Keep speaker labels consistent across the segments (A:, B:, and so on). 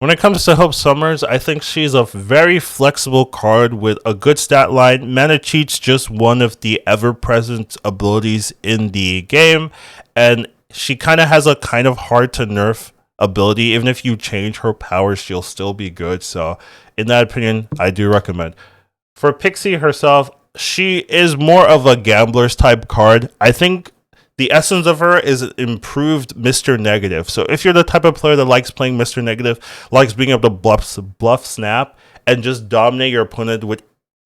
A: When it comes to Hope Summers, I think she's a very flexible card with a good stat line. Mana Cheat's just one of the ever-present abilities in the game, and she kind of has a kind of hard to nerf ability. Even if you change her powers, she'll still be good. So, in that opinion, I do recommend. For Pixie herself, she is more of a gambler's type card. I think the essence of her is improved Mr. Negative. So if you're the type of player that likes playing Mr. Negative, likes being able to bluff snap, and just dominate your opponent with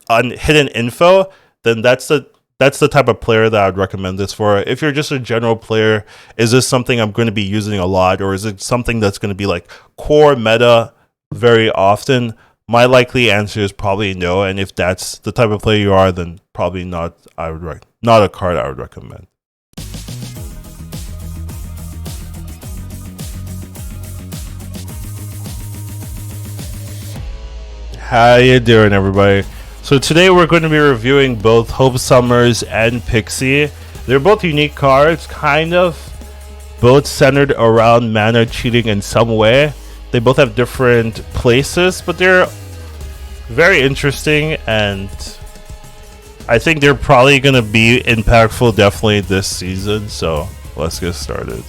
A: hidden info, then that's the type of player that I'd recommend this for. If you're just a general player, is this something I'm going to be using a lot, or is it something that's going to be like core meta very often? My likely answer is probably no, and if that's the type of player you are, then probably not. Not a card I would recommend. How you doing, everybody? So today we're going to be reviewing both Hope Summers and Pixie. They're both unique cards, kind of both centered around mana cheating in some way. They both have different places, but they're very interesting, and I think they're probably going to be impactful definitely this season. So let's get started.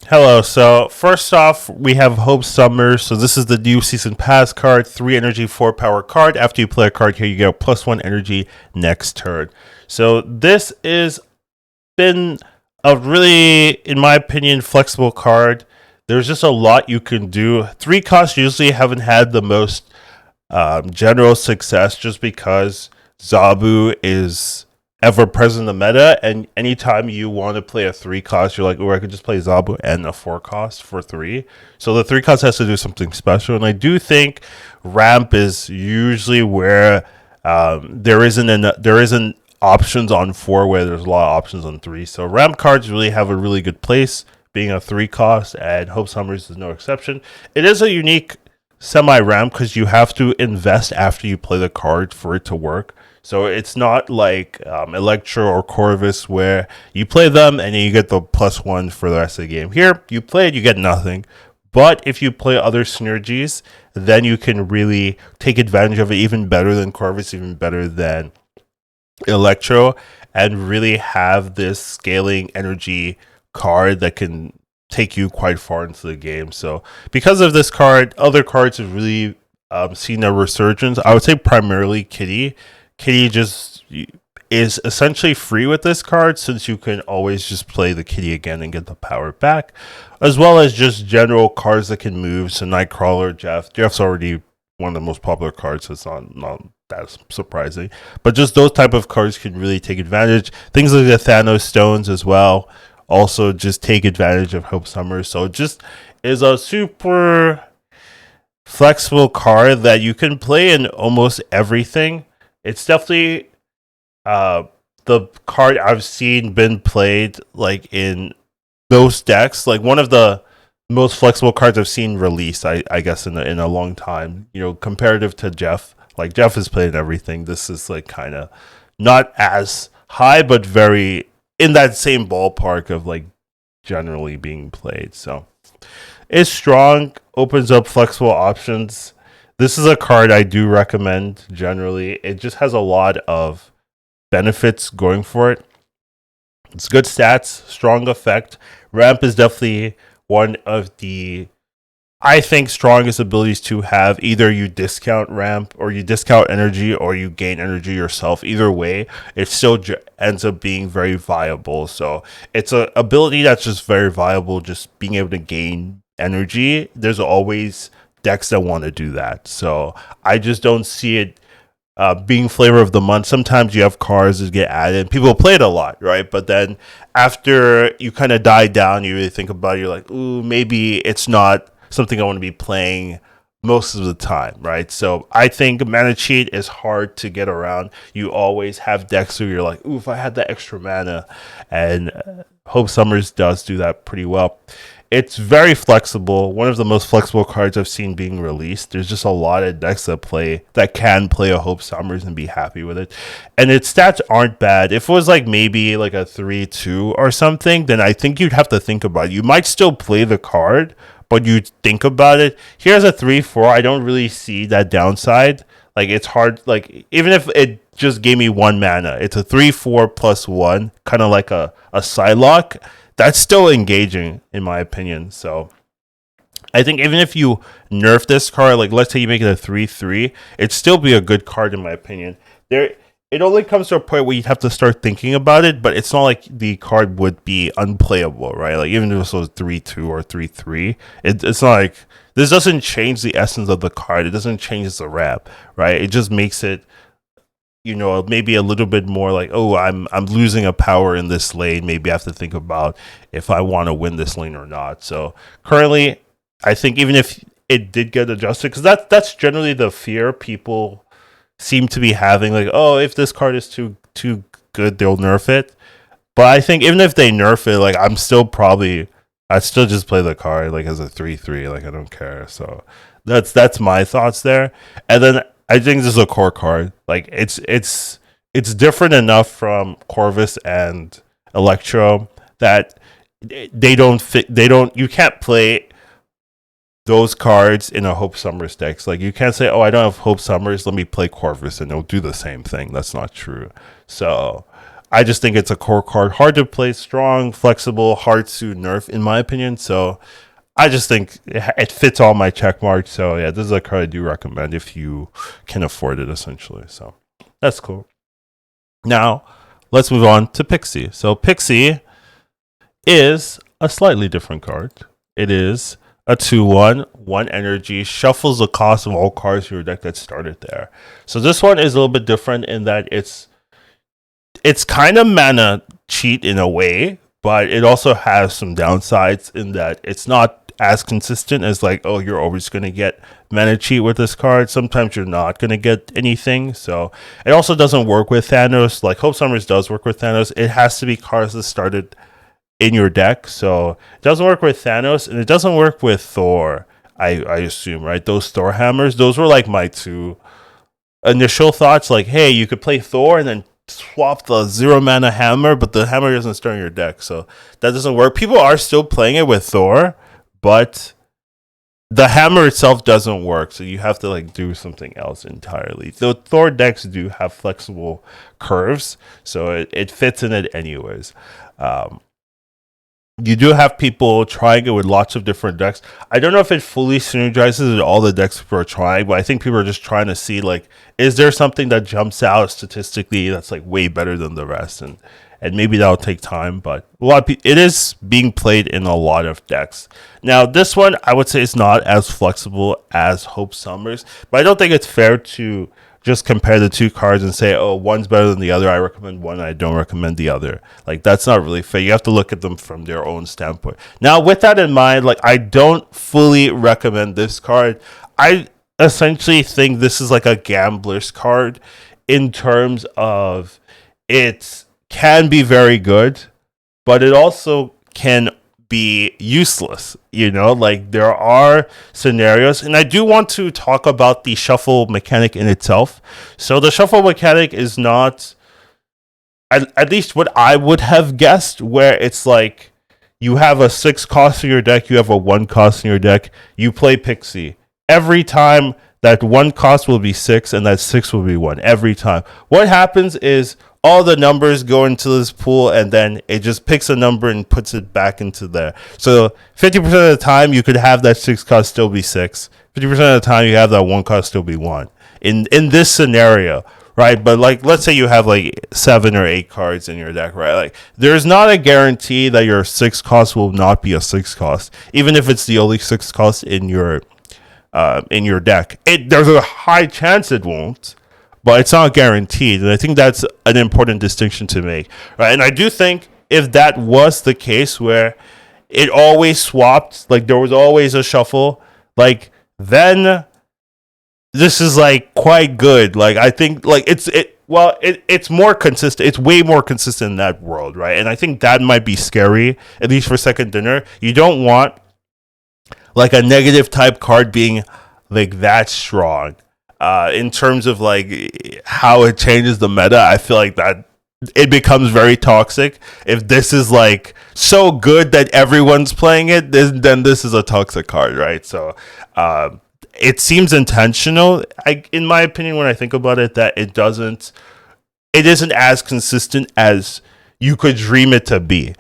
A: Hello, so first off, we have Hope Summers. So this is the new Season Pass card, 3 energy, 4 power card. After you play a card here, you get +1 energy next turn. So this is been a really, in my opinion, flexible card. There's just a lot you can do. 3 costs usually haven't had the most general success just because Zabu is ever present in the meta, and anytime you want to play a 3 cost, you're like, oh, I could just play Zabu and a 4 cost for 3. So the 3 cost has to do something special, and I do think ramp is usually where there isn't options on 4 where there's a lot of options on 3. So ramp cards really have a really good place, being a 3 cost, and Hope Summers is no exception. It is a unique semi-ramp because you have to invest after you play the card for it to work. So it's not like Electro or Corvus where you play them and then you get the +1 for the rest of the game. Here, you play it, you get nothing. But if you play other synergies, then you can really take advantage of it even better than Corvus, even better than Electro, and really have this scaling energy card that can take you quite far into the game. So because of this card, other cards have really seen a resurgence. I would say primarily Kitty. Kitty just is essentially free with this card since you can always just play the Kitty again and get the power back, as well as just general cards that can move. So Nightcrawler, Jeff's already one of the most popular cards, so it's not that surprising. But just those type of cards can really take advantage. Things like the Thanos Stones as well also just take advantage of Hope Summers. So it just is a super flexible card that you can play in almost everything. It's definitely the card I've seen been played like in those decks. Like one of the most flexible cards I've seen released, I guess, in a long time. You know, comparative to Jeff. Like Jeff has played everything. This is like kind of not as high, but very in that same ballpark of like generally being played. So it's strong, opens up flexible options. This is a card I do recommend generally. It just has a lot of benefits going for it. It's good stats, strong effect. Ramp is definitely one of the, I think, strongest abilities to have. Either you discount ramp or you discount energy or you gain energy yourself. Either way, it still ends up being very viable. So it's an ability that's just very viable, just being able to gain energy. There's always decks that want to do that. So I just don't see it being flavor of the month. Sometimes you have cards that get added. People play it a lot, right? But then after you kind of die down, you really think about it, you're like, ooh, maybe it's not something I want to be playing most of the time, right? So I think mana cheat is hard to get around. You always have decks where you're like, ooh, if I had that extra mana. And Hope Summers does do that pretty well. It's very flexible. One of the most flexible cards I've seen being released. There's just a lot of decks that can play a Hope Summers and be happy with it. And its stats aren't bad. If it was like maybe like a 3-2 or something, then I think you'd have to think about it. You might still play the card, but you think about it. Here's a 3-4. I don't really see that downside. Like it's hard. Like even if it just gave me 1 mana, it's a 3-4 plus 1, kind of like a Psylocke. That's still engaging in my opinion. So I think even if you nerf this card, like let's say you make it a 3-3, it'd still be a good card in my opinion. It only comes to a point where you'd have to start thinking about it, but it's not like the card would be unplayable, right? Like even if it was 3-2 or 3-3, it's not like this doesn't change the essence of the card. It doesn't change the wrap, right? It just makes it, maybe a little bit more like, oh, I'm losing a power in this lane. Maybe I have to think about if I want to win this lane or not. So currently, I think even if it did get adjusted, because that's generally the fear people seem to be having, like, oh, if this card is too good, they'll nerf it. But I think even if they nerf it, like I'd still just play the card like as a 3-3, like I don't care. So that's my thoughts there. And then I think this is a core card. Like it's different enough from Corvus and Electro that they don't fit. You can't play those cards in a Hope Summers decks. Like you can't say, oh, I don't have Hope Summers, let me play Corvus, and it'll do the same thing. That's not true. So I just think it's a core card, hard to play, strong, flexible, hard to nerf in my opinion. So I just think it fits all my check marks. So yeah, this is a card I do recommend if you can afford it, essentially. So that's cool. Now let's move on to Pixie. So Pixie is a slightly different card. It is a 2/1, 1 energy, shuffles the cost of all cards in your deck that started there. So this one is a little bit different in that it's kind of mana cheat in a way, but it also has some downsides in that it's not as consistent as like, oh, you're always going to get mana cheat with this card. Sometimes you're not going to get anything. So it also doesn't work with Thanos. Like Hope Summers does work with Thanos. It has to be cards that started in your deck. So it doesn't work with Thanos, and it doesn't work with Thor, I assume, right? Those Thor hammers, those were like my two initial thoughts. Like, hey, you could play Thor and then swap the 0 mana hammer, but the hammer doesn't start in your deck. So that doesn't work. People are still playing it with Thor, but the hammer itself doesn't work. So you have to like do something else entirely. The Thor decks do have flexible curves, so it fits in it anyways. You do have people trying it with lots of different decks. I don't know if it fully synergizes with all the decks people are trying, but I think people are just trying to see, like, is there something that jumps out statistically that's like way better than the rest? And maybe that'll take time, but a lot of it is being played in a lot of decks. Now, this one, I would say is not as flexible as Hope Summers, but I don't think it's fair to just compare the two cards and say, oh, one's better than the other. I recommend one, I don't recommend the other. Like, that's not really fair. You have to look at them from their own standpoint. Now, with that in mind, like, I don't fully recommend this card. I essentially think this is like a gambler's card in terms of it can be very good, but it also can be useless. Like there are scenarios, and I do want to talk about the shuffle mechanic in itself. So the shuffle mechanic is not, at least what I would have guessed, where it's like you have a 6 cost in your deck, you have a 1 cost in your deck, you play Pixie. Every time that 1 cost will be 6 and that 6 will be 1 every time. What happens is all the numbers go into this pool, and then it just picks a number and puts it back into there. So 50% of the time, you could have that 6 cost still be 6. 50% of the time, you have that 1 cost still be 1. In this scenario, right? But like, let's say you have like 7 or 8 cards in your deck, right? Like, there's not a guarantee that your 6 cost will not be a 6 cost, even if it's the only 6 cost in your deck. There's a high chance it won't, but it's not guaranteed, and I think that's an important distinction to make, right? And I do think if that was the case, where it always swapped, like there was always a shuffle, like then this is like quite good. Like I think like Well, it's more consistent. It's way more consistent in that world, right? And I think that might be scary, at least for second dinner. You don't want like a negative type card being like that strong. In terms of like how it changes the meta, I feel like that it becomes very toxic. If this is like so good that everyone's playing it, then this is a toxic card, right? So it seems intentional, in my opinion, when I think about it, that it isn't as consistent as you could dream it to be.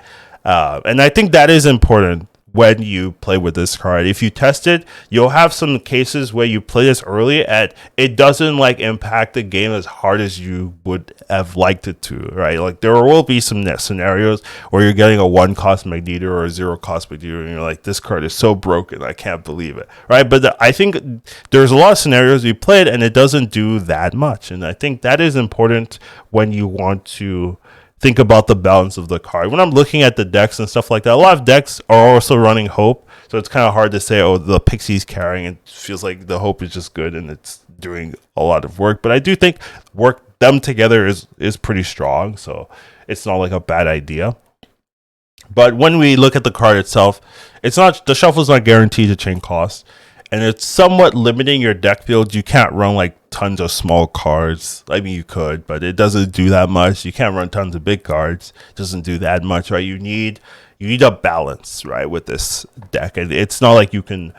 A: And I think that is important when you play with this card. If you test it, you'll have some cases where you play this early and it doesn't like impact the game as hard as you would have liked it to, right? Like there will be some scenarios where you're getting a 1-cost Magneto or a 0-cost Magneto and you're like, this card is so broken, I can't believe it, right? But I think there's a lot of scenarios you played and it doesn't do that much. And I think that is important when you want to think about the balance of the card. When I'm looking at the decks and stuff like that, a lot of decks are also running Hope, so it's kind of hard to say, oh, the Pixie's carrying. It feels like the Hope is just good and it's doing a lot of work. But I do think them together is pretty strong, so it's not like a bad idea. But when we look at the card itself, the shuffle is not guaranteed to change cost, and it's somewhat limiting your deck build. You can't run like tons of small cards. I mean, you could, but it doesn't do that much. You can't run tons of big cards. It doesn't do that much, right? You need a balance, right, with this deck. And it's not like you can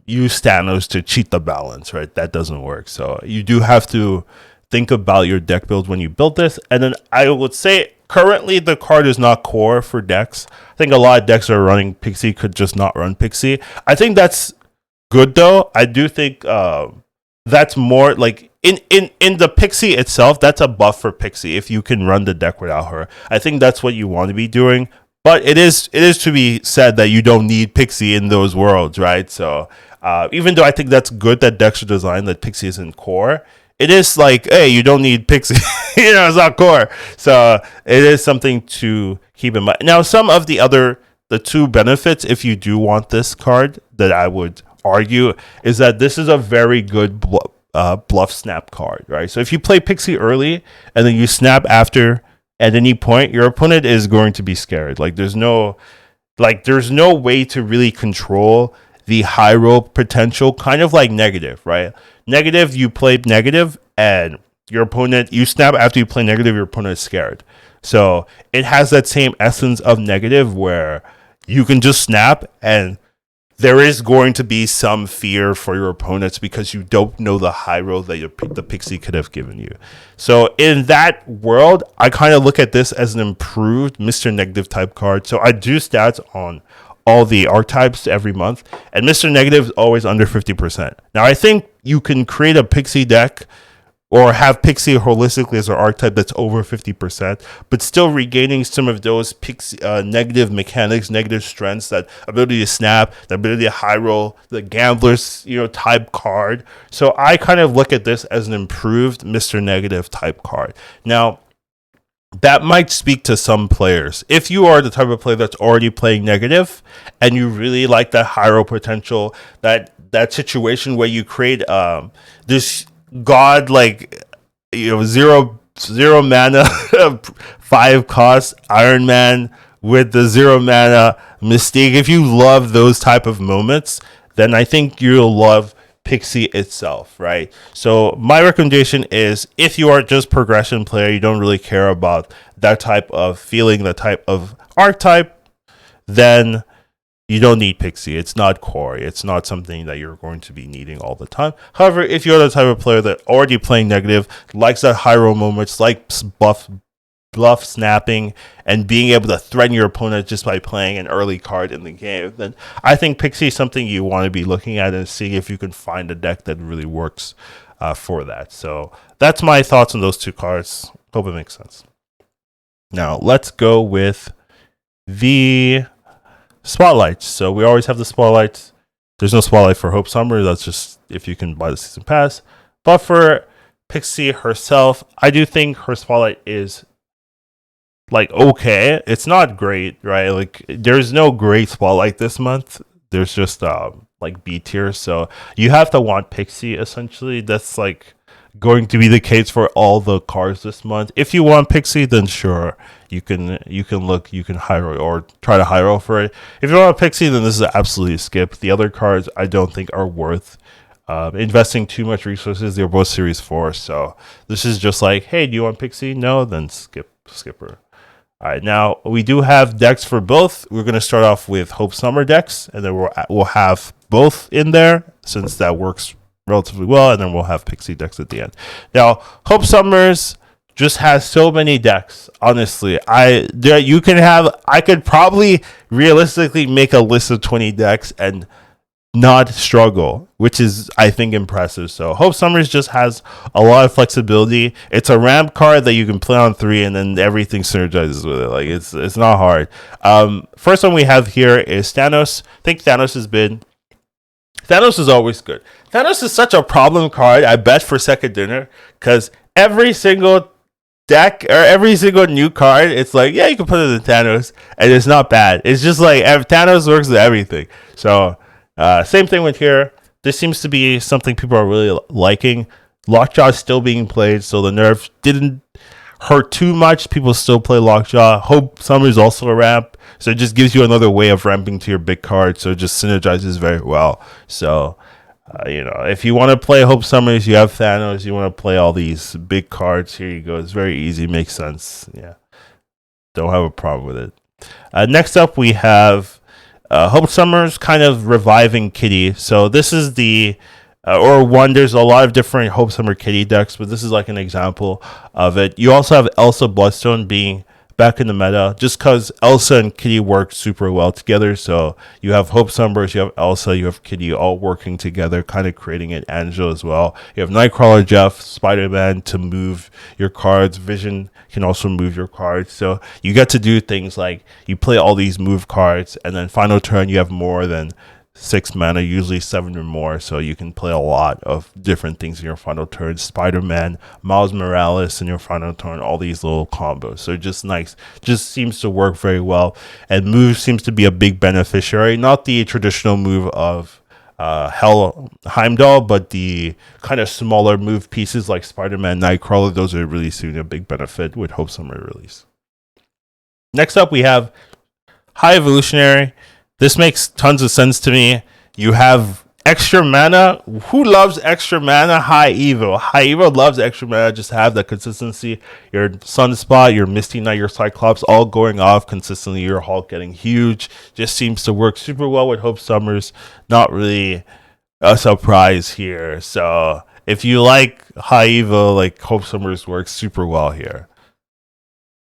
A: use Thanos to cheat the balance, right? That doesn't work. So you do have to think about your deck build when you build this. And then I would say currently the card is not core for decks. I think a lot of decks that are running Pixie could just not run Pixie. I think that's good though. I do think that's more like in the Pixie itself, that's a buff for Pixie if you can run the deck without her. I think that's what you want to be doing. But it is to be said that you don't need Pixie in those worlds, right? So even though I think that's good that decks are designed that Pixie isn't core, it is like, hey, you don't need Pixie. It's not core. So it is something to keep in mind. Now, some of the two benefits, if you do want this card, that I would argue is that this is a very good bluff snap card, right? So if you play Pixie early and then you snap after at any point, your opponent is going to be scared. Like there's no way to really control the high roll potential, kind of like negative, right? Negative, you play negative and you snap after you play negative, your opponent is scared. So it has that same essence of negative where you can just snap and there is going to be some fear for your opponents because you don't know the high roll that the Pixie could have given you. So in that world, I kind of look at this as an improved Mr. Negative type card. So I do stats on all the archetypes every month, and Mr. Negative is always under 50%. Now I think you can create a Pixie deck or have Pixie holistically as an archetype that's over 50%, but still regaining some of those Pixie negative mechanics, negative strengths, that ability to snap, the ability to high roll, the gambler's type card. So I kind of look at this as an improved Mr. Negative type card. Now, that might speak to some players. If you are the type of player that's already playing negative and you really like that high roll potential, that situation where you create this god zero mana 5-cost Iron Man with the 0 mana Mystique, if you love those type of moments, then I think you'll love Pixie itself, right? So my recommendation is, if you are just progression player, you don't really care about that type of feeling, that type of archetype, then you don't need Pixie. It's not core. It's not something that you're going to be needing all the time. However, if you're the type of player that already playing negative, likes that high roll moments, like bluff snapping, and being able to threaten your opponent just by playing an early card in the game, then I think Pixie is something you want to be looking at and seeing if you can find a deck that really works for that. So that's my thoughts on those two cards. Hope it makes sense. Now let's go with the spotlights. So we always have the spotlights. There's no spotlight for Hope Summer. That's just if you can buy the season pass. But for Pixie herself, I do think her spotlight is like okay. It's not great, right? Like there's no great spotlight this month. There's just like B tier. So you have to want Pixie essentially. That's like going to be the case for all the cards this month. If you want Pixie, then sure, you can high roll or try to high roll for it. If you want Pixie, then this is absolutely a skip. The other cards I don't think are worth investing too much resources. They're both Series 4, so this is just like, hey, do you want Pixie? No, then skipper. All right, now we do have decks for both. We're going to start off with Hope Summer decks, and then we'll have both in there since that works relatively well, and then we'll have Pixie decks at the end. Now, Hope Summers just has so many decks. Honestly, I could probably realistically make a list of 20 decks and not struggle, which is, I think, impressive. So Hope Summers just has a lot of flexibility. It's a ramp card that you can play on 3 and then everything synergizes with it. Like it's not hard. First one we have here is Thanos. I think Thanos is always good. Thanos is such a problem card, I bet, for second dinner, because every single deck or every single new card, it's like, yeah, you can put it in Thanos and it's not bad. It's just like Thanos works with everything. So same thing with here. This seems to be something people are really liking. Lockjaw is still being played, so the nerf didn't hurt too much. People still play Lockjaw. Hope Summer is also a ramp, so it just gives you another way of ramping to your big card, so it just synergizes very well. So if you want to play Hope Summers, you have Thanos. You want to play all these big cards, here you go. It's very easy, makes sense. Yeah, don't have a problem with it. Next up, we have Hope Summers kind of reviving Kitty. So this is there's a lot of different Hope Summer Kitty decks, but this is like an example of it. You also have Elsa Bloodstone being back in the meta, just because Elsa and Kitty work super well together. So you have Hope Summers, you have Elsa, you have Kitty all working together, kind of creating an Angel as well. You have Nightcrawler, Jeff, Spider-Man to move your cards. Vision can also move your cards. So you get to do things like you play all these move cards, and then final turn you have more than 6 mana, usually 7 or more, so you can play a lot of different things in your final turn. Spider-Man, Miles Morales in your final turn, all these little combos. So just nice, just seems to work very well. And move seems to be a big beneficiary, not the traditional move of Heimdall, but the kind of smaller move pieces like Spider-Man, Nightcrawler. Those are really seeing a big benefit with Hope Summer release. Next up, we have High Evolutionary. This makes tons of sense to me. You have extra mana. Who loves extra mana? High Evo. High Evo loves extra mana. Just have that consistency. Your Sunspot, your Misty Knight, your Cyclops all going off consistently. Your Hulk getting huge. Just seems to work super well with Hope Summers. Not really a surprise here. So if you like High Evo, like Hope Summers works super well here.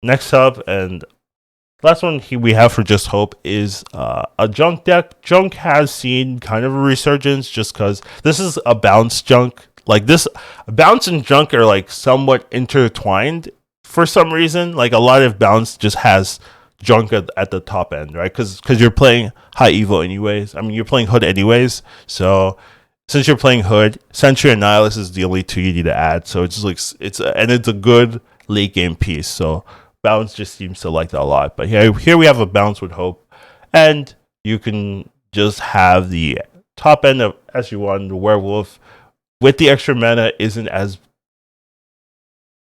A: Next up, and last one we have for Just Hope is a Junk deck. Junk has seen kind of a resurgence just because this is a bounce Junk. Like this, bounce and Junk are like somewhat intertwined for some reason. Like a lot of bounce just has Junk at the top end, right? Because you're playing High Evo anyways. I mean, you're playing Hood anyways. So since you're playing Hood, Sentry and Nihilus is the only 2 you need to add. So it's just like it's a good late game piece. So Bounce just seems to like that a lot. But here we have a Bounce with Hope, and you can just have the top end of SU1, the Werewolf, with the extra mana isn't as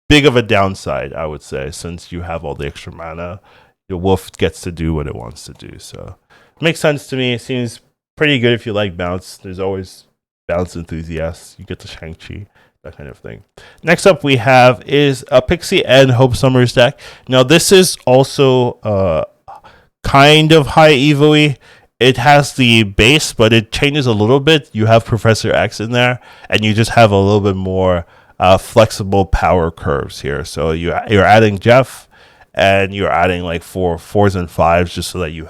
A: big of a downside, I would say, since you have all the extra mana. The Wolf gets to do what it wants to do. So it makes sense to me. It seems pretty good if you like Bounce. There's always Bounce enthusiasts. You get the Shang-Chi, that kind of thing. Next up we have is a Pixie and Hope Summers deck. Now this is also kind of high evo-y. It has the base, but it changes a little bit. You have Professor X in there, and you just have a little bit more flexible power curves here. So you're adding Jeff, and you're adding like 4s and 5s just so that you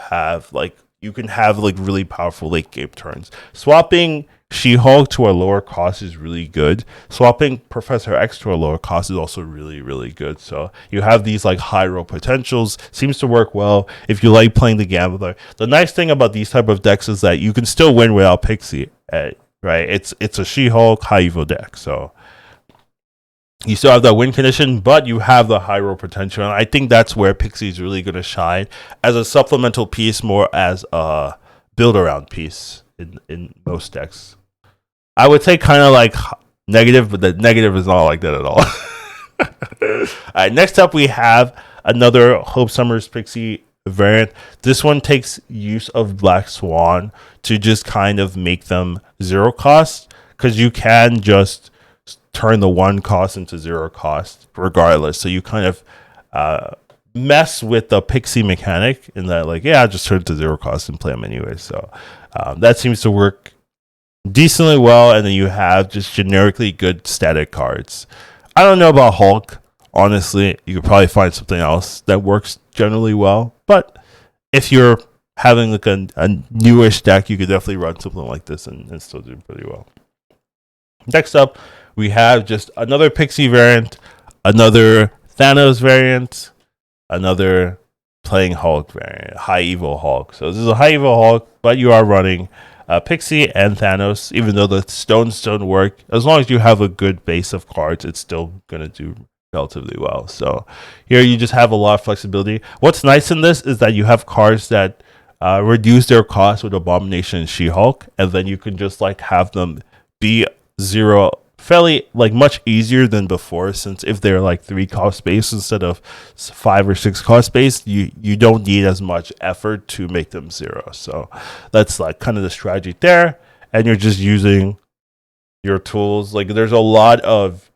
A: can have like really powerful late game turns. Swapping She-Hulk to a lower cost is really good. Swapping Professor X to a lower cost is also really, really good. So you have these like high roll potentials. Seems to work well if you like playing the Gambler. The nice thing about these type of decks is that you can still win without Pixie, right? It's a She-Hulk high evo deck, so you still have that win condition, but you have the high roll potential. And I think that's where Pixie is really going to shine as a supplemental piece, more as a build around piece in most decks. I would say kind of like negative, but the negative is not like that at all. All right, next up we have another Hope Summers Pixie variant. This one takes use of Black Swan to just kind of make them 0 cost, because you can just turn the 1 cost into 0 cost regardless. So you kind of mess with the Pixie mechanic in that, like, yeah, just turn it to 0 cost and play them anyway. So that seems to work decently well. And then you have just generically good static cards. I don't know about Hulk. Honestly, you could probably find something else that works generally well. But if you're having like a newish deck, you could definitely run something like this and still do pretty well. Next up, we have just another Pixie variant, another Thanos variant, another playing Hulk variant, High Evil Hulk. So this is a High Evil Hulk, but you are running Pixie and Thanos. Even though the stones don't work, as long as you have a good base of cards, it's still going to do relatively well. So here you just have a lot of flexibility. What's nice in this is that you have cards that reduce their cost with Abomination and She-Hulk, and then you can just like have them be 0 fairly, like, much easier than before, since if they're like 3 cost base instead of 5 or 6 cost base, you don't need as much effort to make them 0. So that's like kind of the strategy there, and you're just using your tools. Like, there's a lot of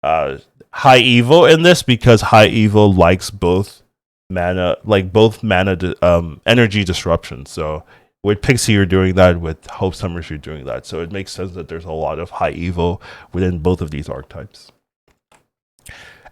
A: High Evil in this, because High Evil likes both mana, energy disruption. So with Pixie, you're doing that. With Hope Summers, you're doing that. So it makes sense that there's a lot of High Evil within both of these archetypes.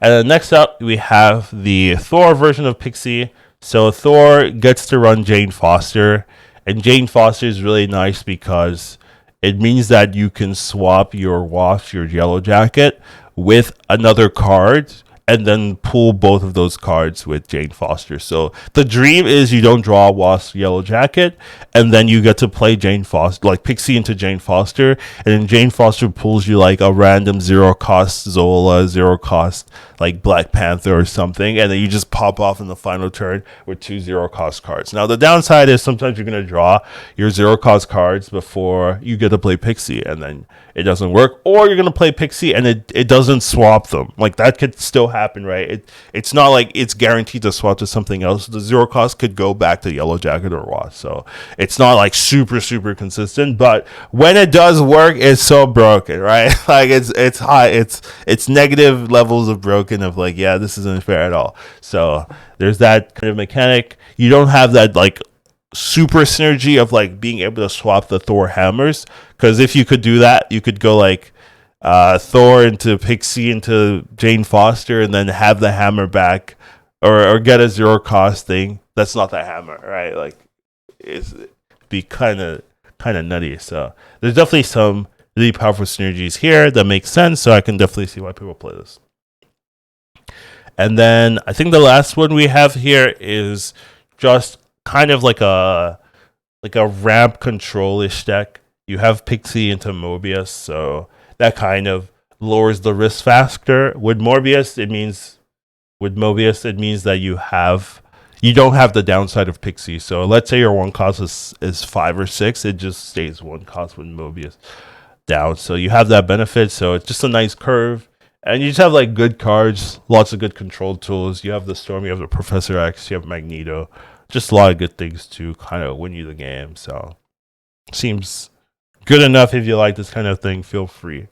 A: And then next up, we have the Thor version of Pixie. So Thor gets to run Jane Foster. And Jane Foster is really nice because it means that you can swap your Wasp, your Yellow Jacket, with another card, and then pull both of those cards with Jane Foster. So the dream is you don't draw Wasp, Yellow Jacket, and then you get to play Jane Foster, like Pixie into Jane Foster, and then Jane Foster pulls you like a random 0 cost Zola, 0 cost like Black Panther or something, and then you just pop off in the final turn with 2 0 cost cards. Now the downside is sometimes you're going to draw your 0 cost cards before you get to play Pixie, and then it doesn't work, or you're going to play Pixie and it doesn't swap them. Like, that could still happen, right? It's not like it's guaranteed to swap to something else. The 0 cost could go back to Yellow Jacket or Wasp. So it's not like super consistent, but when it does work, it's so broken, right? Like, it's high, it's negative levels of broken, of like, yeah, this isn't fair at all. So there's that kind of mechanic. You don't have that like super synergy of like being able to swap the Thor hammers, because if you could do that, you could go like Thor into Pixie into Jane Foster, and then have the hammer back, or get a 0 cost thing that's not the hammer, right? Like, it's be kind of nutty. So there's definitely some really powerful synergies here that make sense. So I can definitely see why people play this. And then I think the last one we have here is just kind of like a ramp control-ish deck. You have Pixie into Mobius, so that kind of lowers the risk factor. With Mobius, it means that you don't have the downside of Pixie. So let's say your 1 cost is 5 or 6, it just stays 1 cost with Mobius down. So you have that benefit. So it's just a nice curve. And you just have like good cards, lots of good control tools. You have the Storm, you have the Professor X, you have Magneto. Just a lot of good things to kind of win you the game. So seems good enough. If you like this kind of thing, feel free.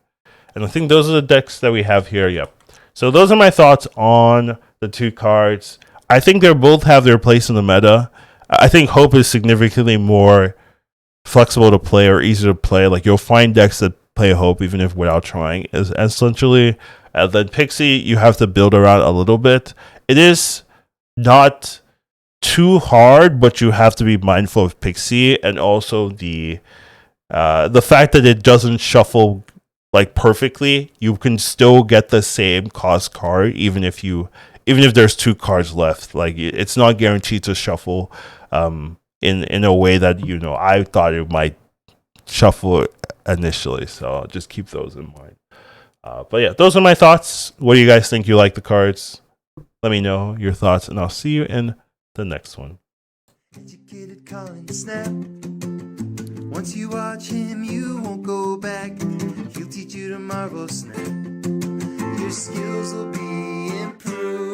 A: And I think those are the decks that we have here. Yep. So those are my thoughts on the 2 cards. I think they both have their place in the meta. I think Hope is significantly more flexible to play, or easier to play. Like, you'll find decks that play Hope even if without trying, is essentially. And then Pixie, you have to build around a little bit. It is not too hard, but you have to be mindful of Pixie, and also the fact that it doesn't shuffle like perfectly. You can still get the same cost card even if there's 2 cards left. Like, it's not guaranteed to shuffle in a way that, you know, I thought it might shuffle initially. So just keep those in mind. But yeah, those are my thoughts. What do you guys think? You like the cards? Let me know your thoughts, and I'll see you in the next one. Educated calling snap.
B: Once you watch him, you won't go back. He'll teach you to marble snap. Your skills will be improved.